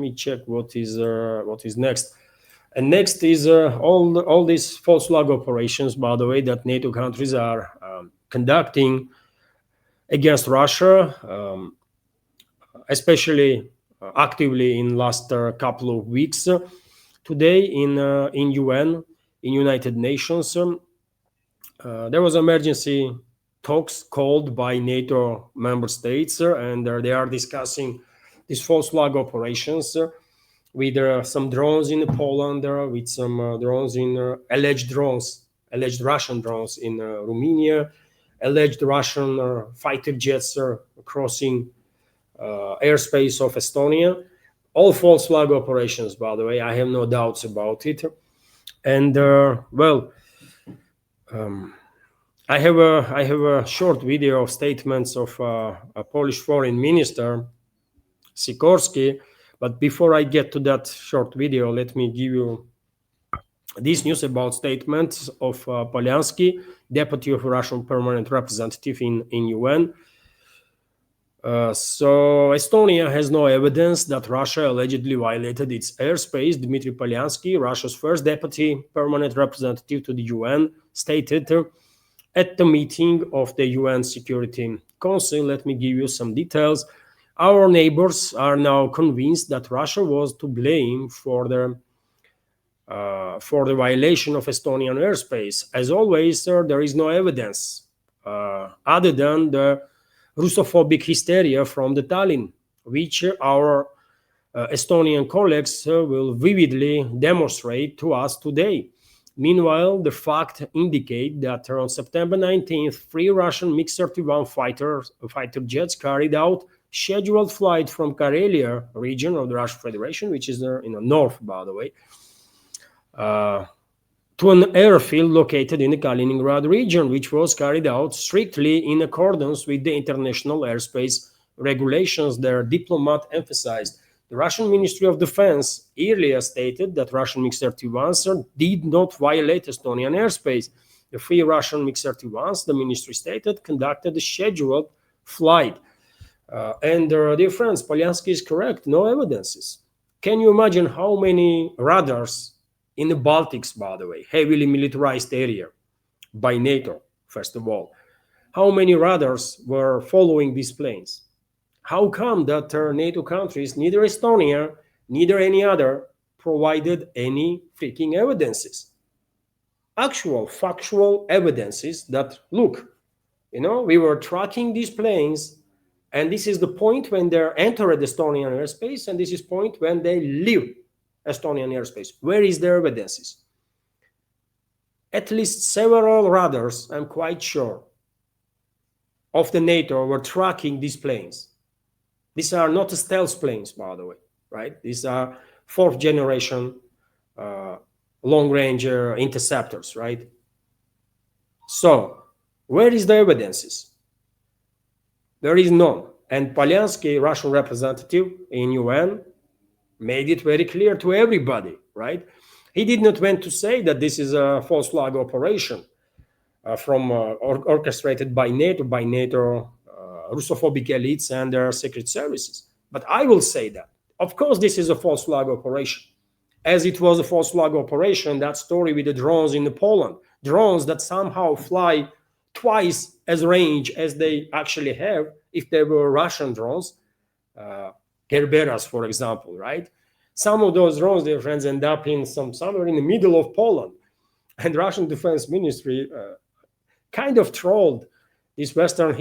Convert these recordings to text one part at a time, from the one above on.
me check what is next. And next is all these false flag operations, by the way, that NATO countries are conducting against Russia, especially actively in last couple of weeks. Today in UN, in United Nations, there was emergency talks called by NATO member states, and they are discussing these false flag operations with some drones in Poland, with some drones in alleged Russian drones in Romania, alleged Russian fighter jets crossing airspace of Estonia. All false flag operations, by the way. I have no doubts about it. And I have a short video of statements of a Polish foreign minister, Sikorski. But before I get to that short video, let me give you this news about statements of Polyansky, deputy of Russian permanent representative in UN. So Estonia has no evidence that Russia allegedly violated its airspace. Dmitry Polyansky, Russia's first deputy permanent representative to the UN, stated at the meeting of the UN Security Council. Let me give you some details. Our neighbors are now convinced that Russia was to blame for the violation of Estonian airspace. As always, there is no evidence other than the Russophobic hysteria from the Tallinn, which our Estonian colleagues will vividly demonstrate to us today. Meanwhile, the facts indicate that on September 19th, 3 Russian MiG-31 fighter jets carried out scheduled flight from Karelia region of the Russian Federation, which is in the north, by the way, to an airfield located in the Kaliningrad region, which was carried out strictly in accordance with the international airspace regulations, their diplomat emphasized. The Russian Ministry of Defense earlier stated that Russian MiG-31s did not violate Estonian airspace. The 3 Russian MiG-31s, the ministry stated, conducted a scheduled flight. Dear friends, Polyansky is correct, no evidences. Can you imagine how many radars in the Baltics, by the way, heavily militarized area by NATO, first of all? How many radars were following these planes? How come that NATO countries, neither Estonia, neither any other, provided any freaking evidences? Actual, factual evidences that, look, we were tracking these planes, and this is the point when they enter Estonian airspace, and this is point when they leave Estonian airspace. Where is their evidences? At least several radars, I'm quite sure, of the NATO were tracking these planes. These are not stealth planes, by the way, right? These are 4th generation long-range interceptors, right? So, where is the evidences? There is none. And Polyansky, Russian representative in UN, made it very clear to everybody, right? He did not want to say that this is a false flag operation orchestrated by NATO Russophobic elites and their secret services. But I will say that, of course, this is a false flag operation. As it was a false flag operation, that story with the drones in Poland, drones that somehow fly twice as range as they actually have if they were Russian drones, Gerberas, for example, right? Some of those drones, dear friends, end up in somewhere in the middle of Poland. And Russian Defense Ministry kind of trolled these Western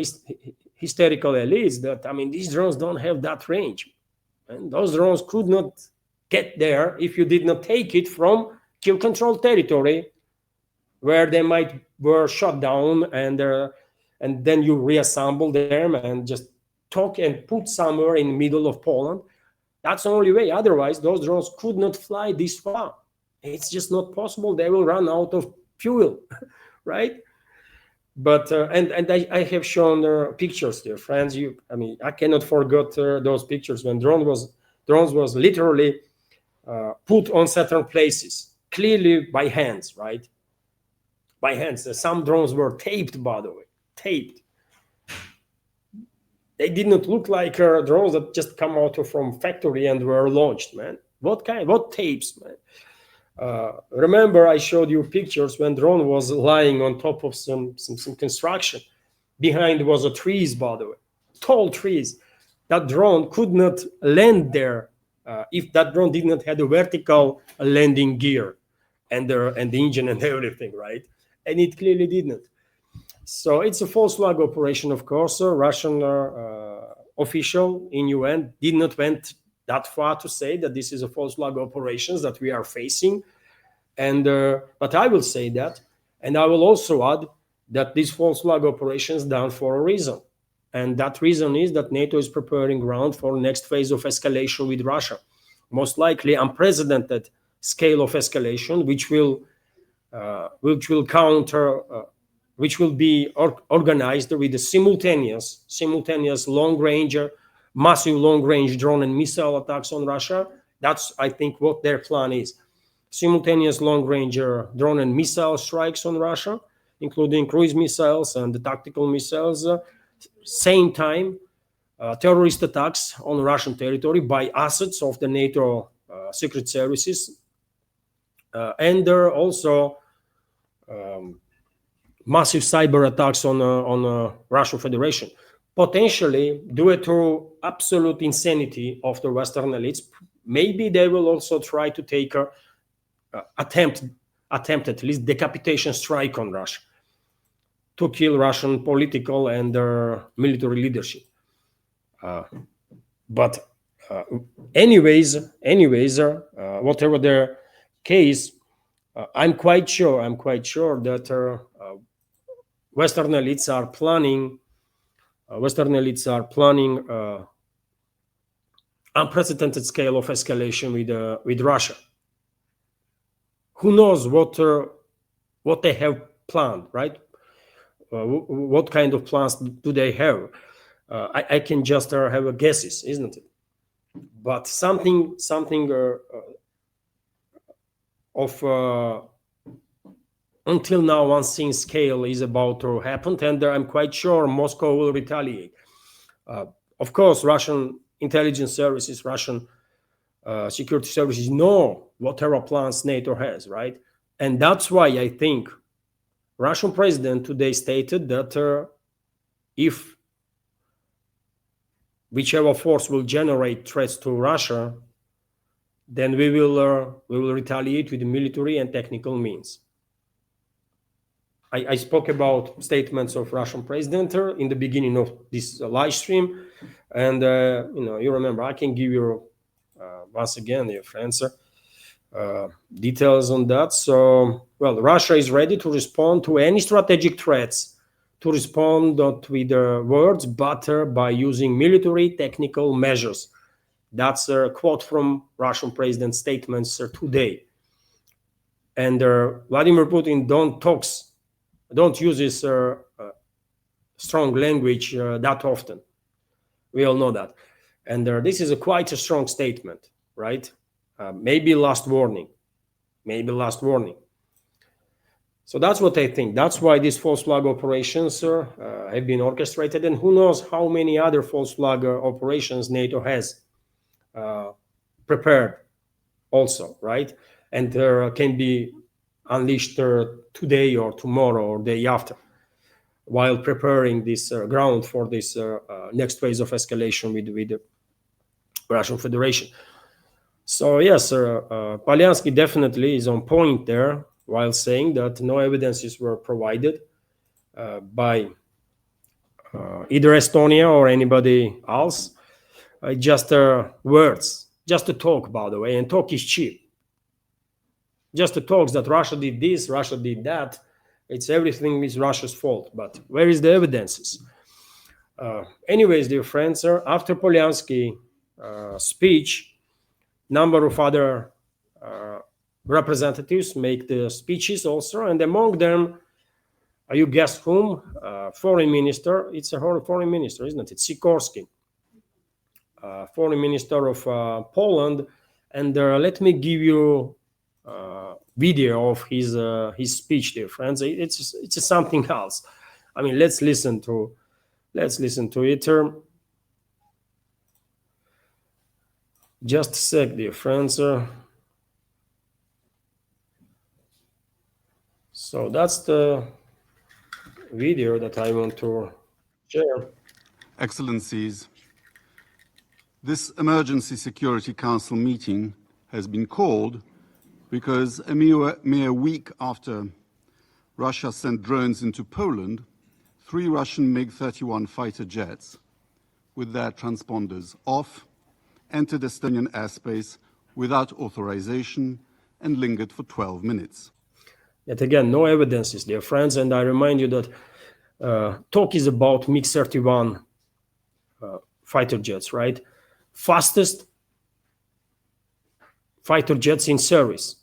hysterical elites that, these drones don't have that range. And those drones could not get there if you did not take it from kill control territory where they were shot down, and then you reassemble them and just talk and put somewhere in the middle of Poland. That's the only way. Otherwise, those drones could not fly this far. It's just not possible. They will run out of fuel, right? But I have shown pictures, dear friends. I cannot forget those pictures when drones was literally put on certain places, clearly by hands, right? By hands. Some drones were taped, by the way, taped. They did not look like drones that just come out from factory and were launched, man. What tapes, man? Remember, I showed you pictures when drone was lying on top of some construction. Behind was a trees, by the way, tall trees. That drone could not land there if that drone did not have a vertical landing gear and the engine and everything, right? And it clearly did not. So it's a false flag operation, of course. Russian official in UN did not went that far to say that this is a false flag operations that we are facing. And but I will say that, and I will also add that these false flag operations done for a reason. And that reason is that NATO is preparing ground for the next phase of escalation with Russia. Most likely unprecedented scale of escalation, which will counter, which will be organized with a simultaneous long-range, massive long-range drone and missile attacks on Russia. That's, I think, what their plan is. Simultaneous long-range drone and missile strikes on Russia, including cruise missiles and the tactical missiles. Same time, terrorist attacks on Russian territory by assets of the NATO secret services. And there are also massive cyber attacks on Russian Federation, potentially due to absolute insanity of the Western elites. Maybe they will also try to take attempt at least decapitation strike on Russia to kill Russian political and military leadership. But anyways, whatever their case, I'm quite sure that Western elites are planning unprecedented scale of escalation with Russia. Who knows what they have planned, right? What kind of plans do they have? I can just have a guesses, isn't it? But something of until now unseen scale is about to happen, and I'm quite sure Moscow will retaliate. Of course, Russian intelligence services, Russian security services know whatever plans NATO has, right? And that's why I think Russian president today stated that if whichever force will generate threats to Russia, then we will retaliate with military and technical means. I spoke about statements of Russian president in the beginning of this live stream, and you remember, I can give you once again, dear friends, details on that. So, well, Russia is ready to respond to any strategic threats, to respond not with words, but by using military technical measures. That's a quote from Russian president's statements today. And Vladimir Putin don't use his strong language that often. We all know that. And this is quite a strong statement, right? Maybe last warning. So that's what I think. That's why these false flag operations have been orchestrated, and who knows how many other false flag operations NATO has prepared also, right? And can be unleashed today or tomorrow or day after, while preparing this ground for this next phase of escalation with the Russian Federation. So yes, Polyansky definitely is on point there, while saying that no evidences were provided by either Estonia or anybody else. Just words, just to talk, by the way, and talk is cheap. Just the talks that Russia did this, Russia did that. It's everything is Russia's fault. But where is the evidences? Anyways, dear friends, after Polyansky speech, number of other representatives make the speeches also, and among them, you guessed whom? Foreign minister. It's a foreign minister, isn't it? Sikorski, foreign minister of Poland. And let me give you video of his speech, dear friends. It's something else. I mean, let's listen to it. Just a sec, dear friends. So that's the video that I want to share. Excellencies, this Emergency Security Council meeting has been called because a mere week after Russia sent drones into Poland, 3 Russian MiG-31 fighter jets with their transponders off entered Estonian airspace without authorization and lingered for 12 minutes. Yet again, no evidences, dear friends, and I remind you that talk is about MiG-31 fighter jets, right? Fastest fighter jets in service.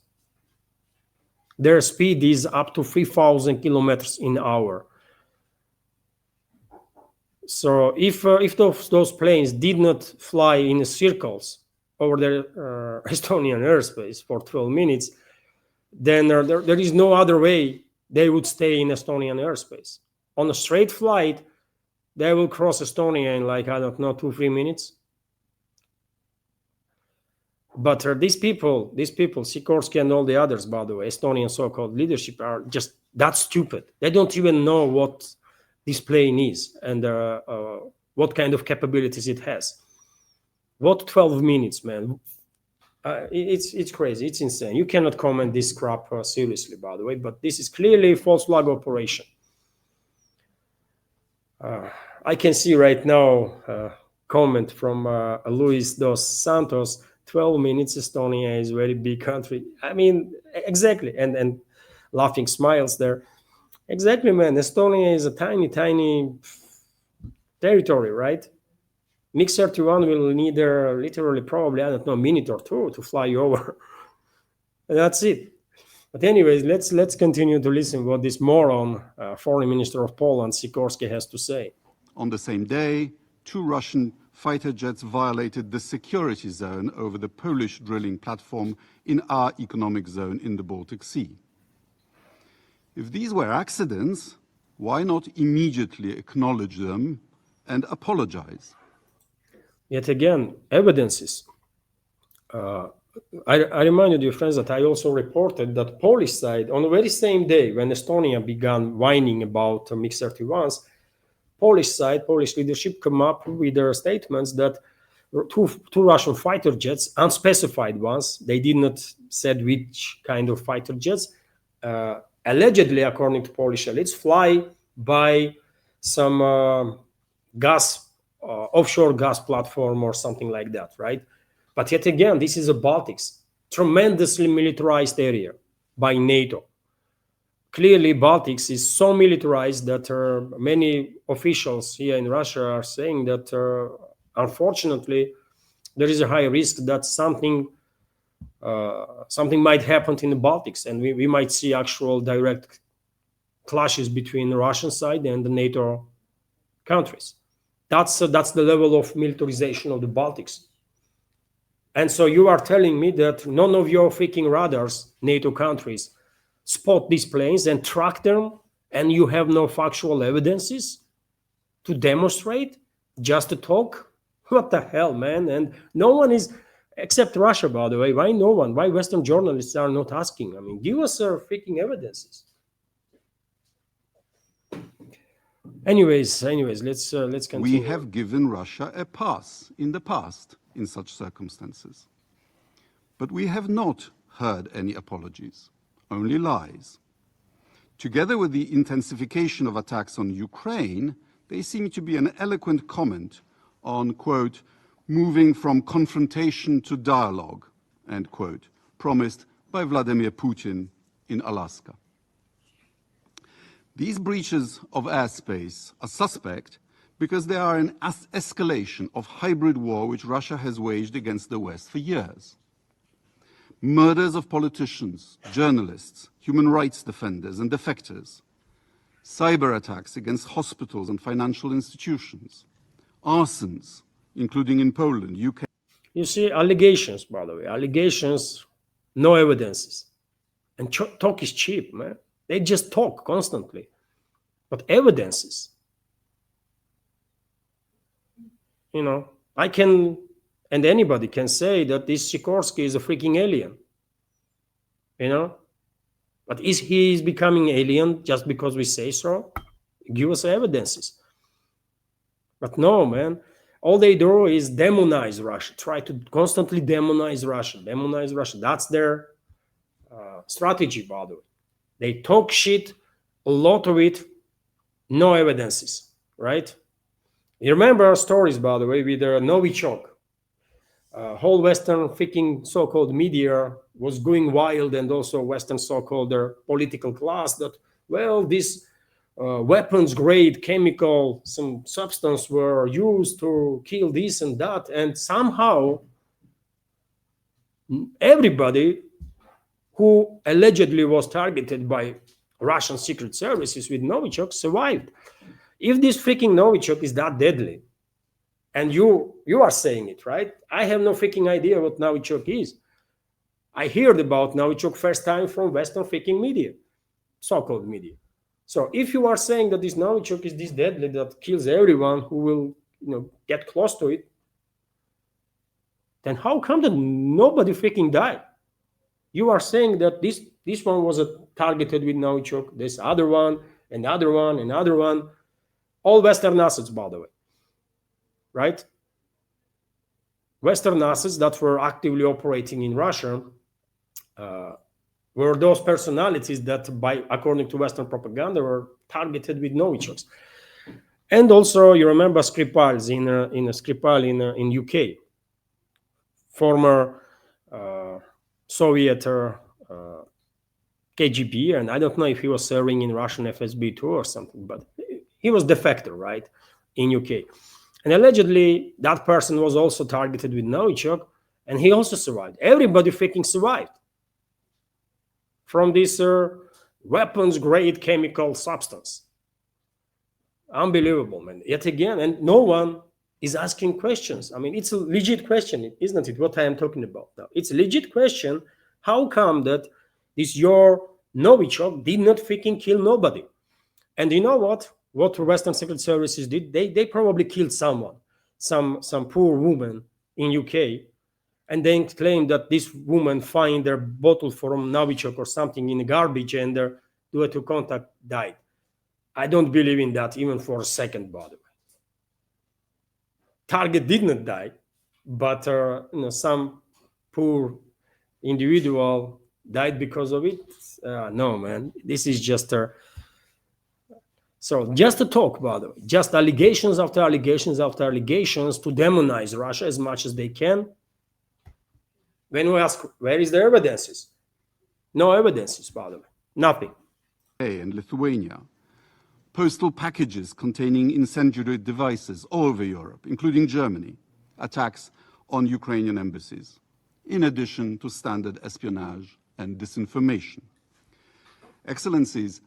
Their speed is up to 3,000 kilometers in hour. So if those planes did not fly in circles over the Estonian airspace for 12 minutes, then there is no other way they would stay in Estonian airspace. On a straight flight, they will cross Estonia in like, I don't know, 2-3 minutes. But these people, Sikorski and all the others, by the way, Estonian so-called leadership, are just that stupid. They don't even know what this plane is and what kind of capabilities it has. What 12 minutes, man? It's crazy. It's insane. You cannot comment this crap seriously, by the way, but this is clearly a false flag operation. I can see right now a comment from Luis dos Santos, 12 minutes, Estonia is a very big country. I mean, exactly. And laughing smiles there. Exactly, man. Estonia is a tiny, tiny territory, right? MiG-31 will need literally probably, I don't know, a minute or two to fly over. And that's it. But anyways, let's continue to listen what this moron, Foreign Minister of Poland, Sikorski, has to say. On the same day, 2 Russian fighter jets violated the security zone over the Polish drilling platform in our economic zone in the Baltic Sea. If these were accidents, why not immediately acknowledge them and apologize? Yet again, evidences. I remind you, dear friends, that I also reported that Polish side, on the very same day when Estonia began whining about MiG-31s, Polish leadership come up with their statements that two Russian fighter jets, unspecified ones, they did not said which kind of fighter jets, allegedly, according to Polish elites, fly by some offshore gas platform or something like that, right? But yet again, this is a Baltics, tremendously militarized area by NATO. Clearly, Baltics is so militarized that many officials here in Russia are saying that, unfortunately, there is a high risk that something might happen in the Baltics, and we might see actual direct clashes between the Russian side and the NATO countries. That's the level of militarization of the Baltics. And so you are telling me that none of your freaking radars, NATO countries, spot these planes and track them, and you have no factual evidences to demonstrate, just to talk? What the hell, man? And no one is, except Russia, by the way. Why no one? Why Western journalists are not asking? I mean, give us freaking evidences. Anyways, let's continue. We have given Russia a pass in the past in such circumstances. But we have not heard any apologies, only lies. Together with the intensification of attacks on Ukraine, they seem to be an eloquent comment on, quote, moving from confrontation to dialogue, end quote, promised by Vladimir Putin in Alaska. These breaches of airspace are suspect because they are an escalation of hybrid war which Russia has waged against the West for years. Murders of politicians, journalists, human rights defenders and defectors, cyber attacks against hospitals and financial institutions, arsons, including in Poland, UK. You see, allegations, by the way, allegations, no evidences. And talk is cheap, man. They just talk constantly. But evidences, I can And anybody can say that this Sikorski is a freaking alien, you know? But is he becoming alien just because we say so? Give us evidences. But no, man. All they do is demonize Russia, try to constantly demonize Russia, demonize Russia. That's their strategy, by the way. They talk shit, a lot of it, no evidences, right? You remember our stories, by the way, with Novichok. Whole Western freaking so-called media was going wild, and also Western so-called political class that, well, this weapons-grade chemical, some substance were used to kill this and that, and somehow everybody who allegedly was targeted by Russian secret services with Novichok survived. If this freaking Novichok is that deadly, and you are saying it, right? I have no freaking idea what Novichok is. I heard about Novichok first time from Western freaking media, so-called media. So if you are saying that this Novichok is this deadly that kills everyone who will, get close to it, then how come that nobody freaking died? You are saying that this one was targeted with Novichok, this other one, another one, another one, all Western assets, by the way, right? Western assets that were actively operating in Russia were those personalities that, according to Western propaganda, were targeted with Novichoks. And also, you remember Skripal in UK, former Soviet KGB, and I don't know if he was serving in Russian FSB too or something, but he was defector, right, in UK. And allegedly, that person was also targeted with Novichok, and he also survived. Everybody freaking survived from this weapons-grade chemical substance. Unbelievable, man. Yet again, and no one is asking questions. I mean, it's a legit question, isn't it, what I am talking about now? It's a legit question. How come that your Novichok did not freaking kill nobody? And you know what? What Western secret services did? They probably killed someone, some poor woman in UK, and then claimed that this woman find their bottle from Novichok or something in the garbage, and due to contact died. I don't believe in that even for a second, by the way. Target did not die, but some poor individual died because of it. No, man, this is just so just a talk, by the way, just allegations after allegations after allegations to demonize Russia as much as they can. When we ask, where is the evidences? No evidences, by the way, nothing. And Lithuania, postal packages containing incendiary devices all over Europe, including Germany, attacks on Ukrainian embassies, in addition to standard espionage and disinformation. Excellencies,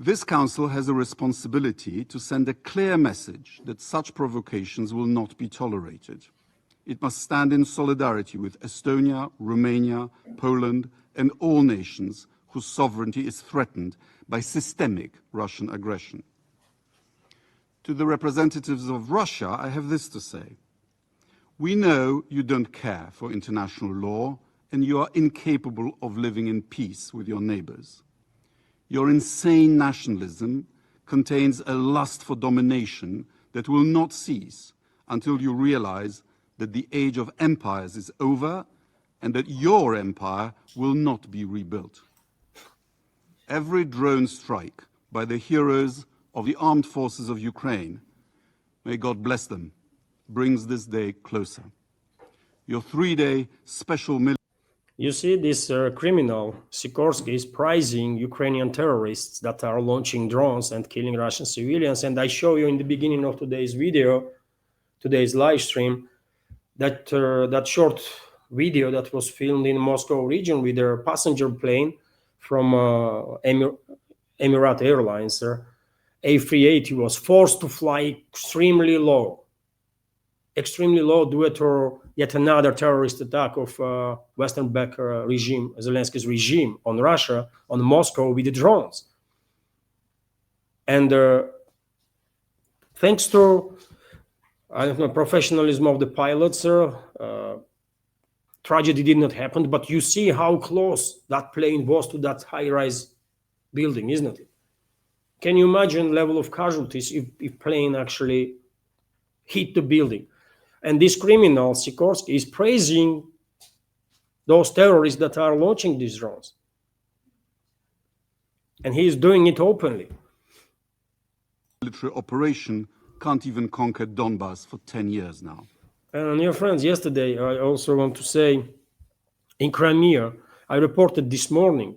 this Council has a responsibility to send a clear message that such provocations will not be tolerated. It must stand in solidarity with Estonia, Romania, Poland, and all nations whose sovereignty is threatened by systemic Russian aggression. To the representatives of Russia, I have this to say. We know you don't care for international law, and you are incapable of living in peace with your neighbors. Your insane nationalism contains a lust for domination that will not cease until you realize that the age of empires is over and that your empire will not be rebuilt. Every drone strike by the heroes of the armed forces of Ukraine, may God bless them, brings this day closer. Your 3-day special military. You see, this criminal, Sikorski, is prizing Ukrainian terrorists that are launching drones and killing Russian civilians. And I show you in the beginning of today's video, today's live stream, that short video that was filmed in Moscow region with a passenger plane from Emirate Airlines. A380 was forced to fly extremely low due to yet another terrorist attack of Western-backed regime, Zelensky's regime, on Russia, on Moscow with the drones. And thanks to I don't know, professionalism of the pilots. Tragedy did not happen, but you see how close that plane was to that high-rise building, isn't it? Can you imagine level of casualties if plane actually hit the building? And this criminal, Sikorski, is praising those terrorists that are launching these drones. And he is doing it openly. Military operation can't even conquer Donbass for 10 years now. And dear friends, yesterday I also want to say, in Crimea, I reported this morning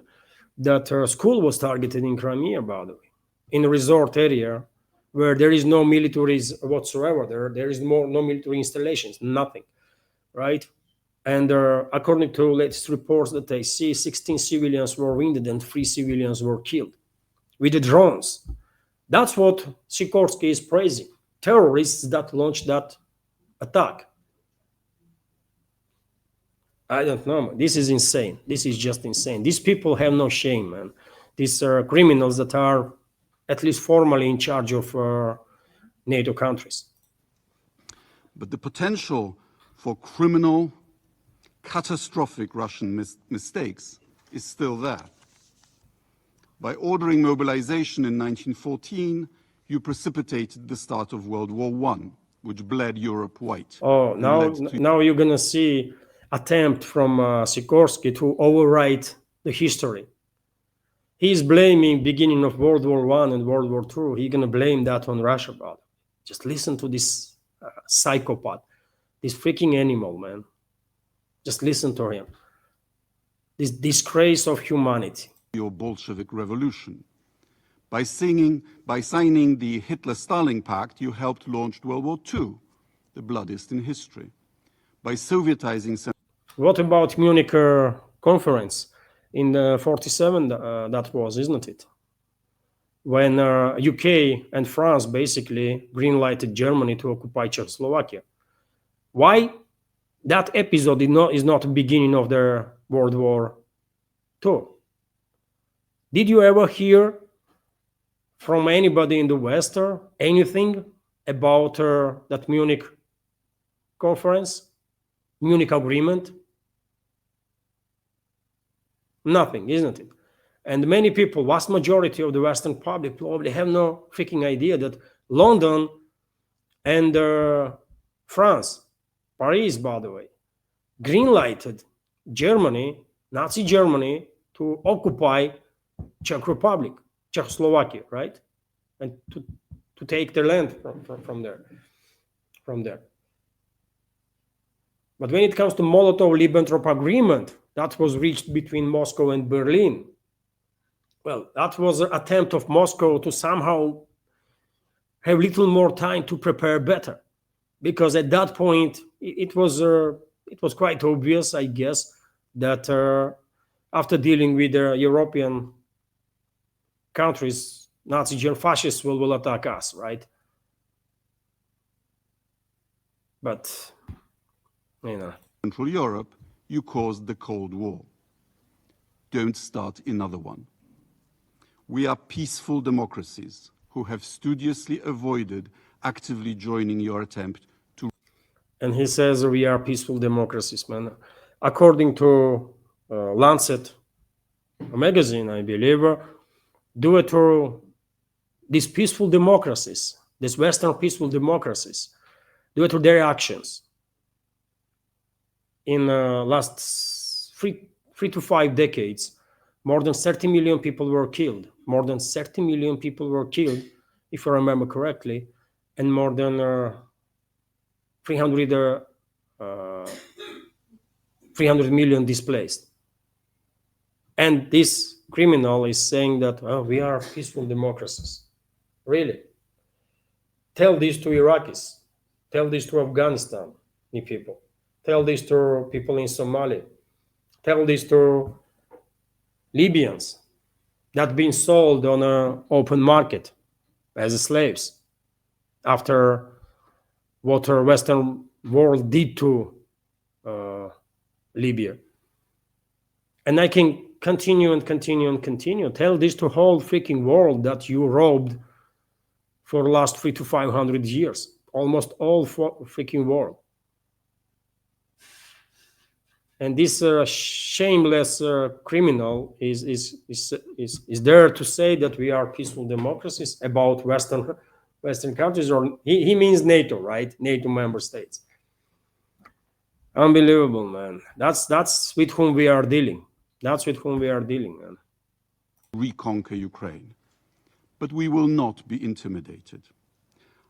that a school was targeted in Crimea, by the way, in a resort area where there is no militaries whatsoever. There is no military installations, nothing, right? And according to latest reports that I see, 16 civilians were wounded and 3 civilians were killed with the drones. That's what Sikorski is praising. Terrorists that launched that attack. I don't know. This is insane. This is just insane. These people have no shame, man. These are criminals that are at least formally in charge of NATO countries. But the potential for criminal, catastrophic Russian mistakes is still there. By ordering mobilization in 1914, you precipitated the start of World War I, which bled Europe white. Oh, now you're going to see attempt from Sikorski to overwrite the history. He's blaming beginning of World War I and World War II. He's going to blame that on Russia, brother. Just listen to this psychopath, this freaking animal, man. Just listen to him. This disgrace of humanity. Your Bolshevik revolution. By signing the Hitler-Stalin Pact, you helped launch World War II, the bloodiest in history. By Sovietizing... What about Munich conference in 47, that was, isn't it? When UK and France basically green-lighted Germany to occupy Czechoslovakia. Why? That episode is not the beginning of the World War II. Did you ever hear from anybody in the West anything about that Munich conference, Munich agreement? Nothing, isn't it? And many people, vast majority of the Western public probably have no freaking idea that London and France, Paris, by the way, green-lighted Germany, Nazi Germany, to occupy Czech Republic, Czechoslovakia, right? And to take their land from there. But when it comes to Molotov-Ribbentrop agreement, that was reached between Moscow and Berlin. Well, that was an attempt of Moscow to somehow have little more time to prepare better, because at that point it was quite obvious, I guess, that after dealing with the European countries, Nazi German fascists will attack us, right? But, you know. Central Europe, you caused the Cold War. Don't start another one. We are peaceful democracies who have studiously avoided actively joining your attempt to... And he says we are peaceful democracies, man. According to Lancet magazine, I believe, due to these peaceful democracies, these Western peaceful democracies, due to their actions, in last three to 5 decades, more than 30 million people were killed. More than 30 million people were killed, if I remember correctly, and more than 300 million displaced. And this criminal is saying that, oh, we are peaceful democracies. Really? Tell this to Iraqis. Tell this to Afghanistan people. Tell this to people in Somalia. Tell this to Libyans that been sold on an open market as slaves after what the Western world did to Libya. And I can continue and continue and continue. Tell this to whole freaking world that you robbed for the last 300 to 500 years. almost all freaking world. And this shameless criminal is there to say that we are peaceful democracies about Western countries, or he means NATO, right? NATO member states. Unbelievable, man. That's with whom we are dealing. That's with whom we are dealing, man. Reconquer Ukraine. But we will not be intimidated.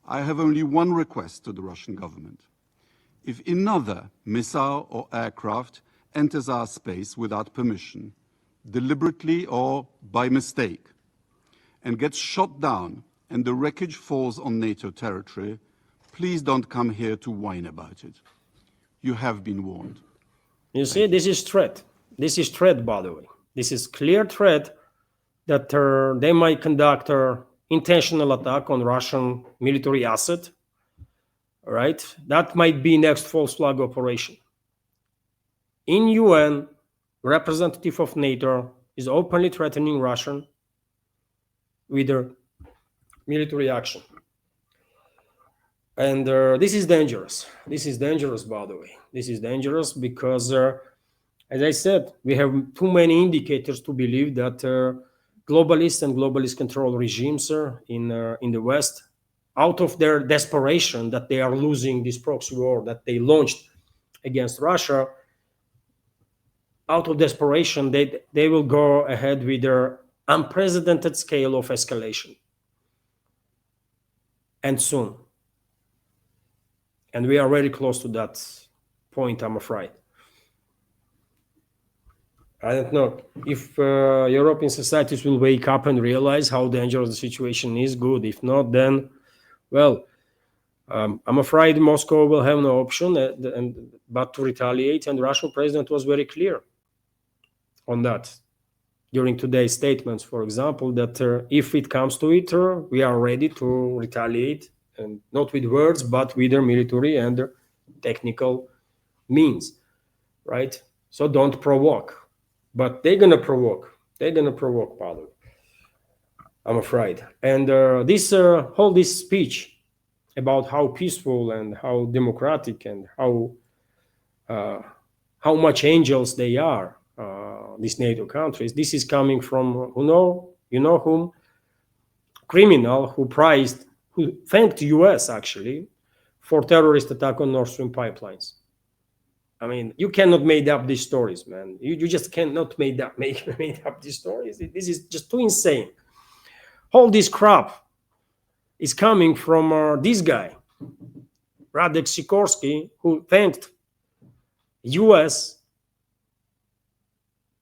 I have only one request to the Russian government. If another missile or aircraft enters our space without permission, deliberately or by mistake, and gets shot down and the wreckage falls on NATO territory, please don't come here to whine about it. You have been warned. You see, this is threat. This is threat, by the way. This is clear threat that they might conduct an intentional attack on Russian military asset, right? That might be next false flag operation. In UN, representative of NATO is openly threatening Russia with their military action. And this is dangerous. This is dangerous, by the way. This is dangerous because, as I said, we have too many indicators to believe that globalist and globalist control regimes in the West, out of their desperation that they are losing this proxy war that they launched against Russia, out of desperation, they will go ahead with their unprecedented scale of escalation. And soon. And we are very close to that point, I'm afraid. I don't know if European societies will wake up and realize how dangerous the situation is. Good. If not, then, well, I'm afraid Moscow will have no option but to retaliate. And the Russian president was very clear on that during today's statements, for example, that if it comes to it, we are ready to retaliate, and not with words, but with their military and their technical means, right? So don't provoke. But they're gonna provoke. They're gonna provoke, by the way, I'm afraid. And this speech about how peaceful and how democratic and how much angels they are, these NATO countries. This is coming from you know whom? Criminal who thanked US actually for terrorist attack on Nord Stream pipelines. I mean, you cannot make up these stories, man. You just cannot make up these stories. This is just too insane. All this crap is coming from this guy, Sikorski, who thanked US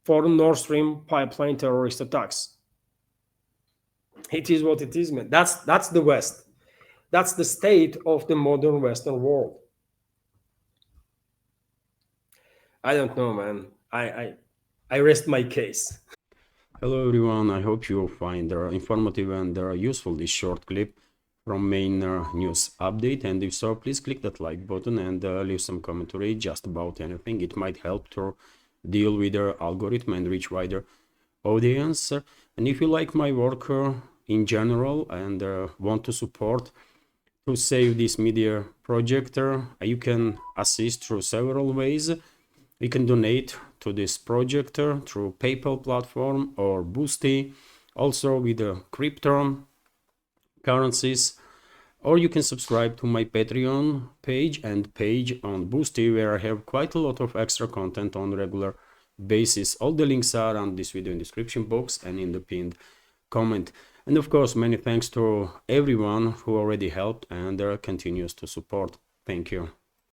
for Nord Stream pipeline terrorist attacks. It is what it is, man. That's the West. That's the state of the modern Western world. I don't know, man. I rest my case. Hello everyone, I hope you find informative and useful this short clip from main news update, and if so, please click that like button and leave some commentary just about anything. It might help to deal with the algorithm and reach wider audience. And if you like my work in general and want to support to save this media project, you can assist through several ways. You can donate to this project through PayPal platform or Boosty, also with the crypto currencies, or you can subscribe to my Patreon page and page on Boosty, where I have quite a lot of extra content on regular basis. All the links are on this video in description box and in the pinned comment. And of course, many thanks to everyone who already helped and continues to support. Thank you.